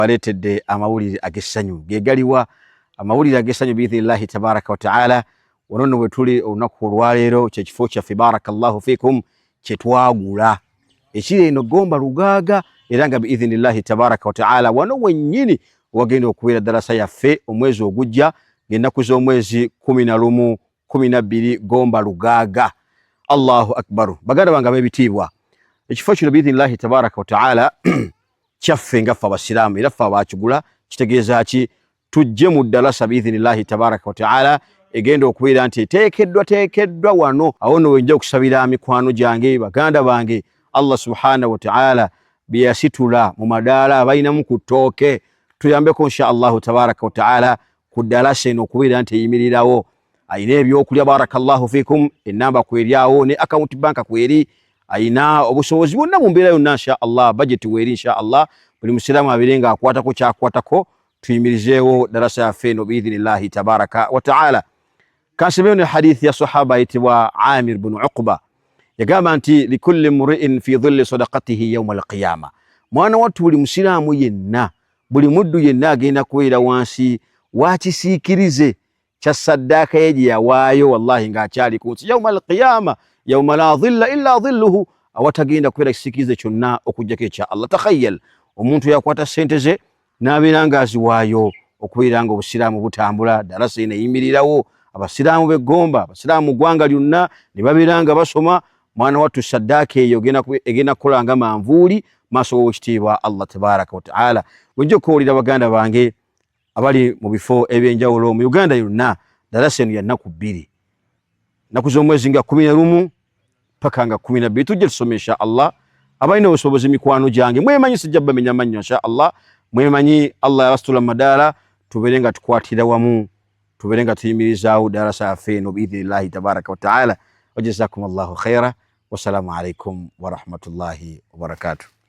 baletedde amawulire agessanyu gegaliwa amawulire agessanyu biidhnillahi tabaraka wa taala wano we tuli olunaku olwaleero kyekifo kyaffe barakallahu fikum kyetwagula ekiri eno Gomba Lugaaga era nga biidhnillahi tabaraka wa taala wano wennyini wagenda okubeera darasa yaffe omwezi ogujja ng'ennaku z'omwezi 11 12 Gomba Lugaaga. Allahu akbar. Baganda bange ab'ebitiibwa, ekifo kino biidhnillahi tabaraka wa taala kyaffe nga ffe abasiraamu era ffe abakigula kitegeeza ki tujje mu ddalasa biidhnillahi tabaraka wa taala egenda okubeera nti teekeddwa wano. Awo nno wenja okusabira mikwano gyange baganda bange Allah subhanahu wa ta'ala bye yasitula mu madaala abalinamu ku ttooke tuyambeko insha Allahu tabaraka wa ta'ala ku ddalasa eno okubeera nti eyimirirawo. Ayina ebyokulya barakallahu fikum, enamba kweryawo ne account bank kweri, ayina obusobozi bwonna mu mbeera yonna insha Allah, budget weri insha Allah. Buli musiraamu abirenga akwatako kyakwatako tuyimirizeewo darasa yaffe eno biidhnillahi tabaraka wa ta'ala. Kansibeyo ne hadithi ya sahaba ayitibwa Amir bin Uqba yagamba nti likulli mri'in fi dhilli sadaqatihi yawma alqiyama. Mwana wattu buli musiraamu yenna, buli muddu yenna agenda kubeera wansi wa kisiikirize kya saddaaka ye gye yawaayo wallahi ng'akyali ku nsi yawma alqiyama yawma la dhilla illa dhilluhu, awatagenda kubeera kisiikirize kyonna okuggyako ekya Allah. Takhayyal omuntu yakwata ssente ze n'abeera ng'aziwaayo okubeera nga obusiraamu butambula, darasa eno eyimirirawo, abasiraamu b'e Gomba, abasiraamu mu ggwanga lyonna ne babeera nga basoma. Mwana wattu saddaaka eyo egenda kukola nga manvuuli maaso g'owekitiibwa Allah tabaraka wa taala. Wenja okuwulira baganda bange abali mu bifo ebyenjawulo mu Uganda yonna, darasa eno ya nnaku 2, nnaku z'omwezi nga 11 paka nga 12 tujja tusome insha Allah. Abalina obusobozi mikwano gyange mwemanyi sijja bamenya mannyo insha Allah, mwemanyi Allah yabasitula madaala, tubeere nga tukwatira wamu, tubeere nga tuyimirizaawo darasa yaffe eno biidhnillahi tabaraka wa taala. Wajazakum Allahu khaira. Wassalamu alaikum wa rahmatullahi wa barakatuh.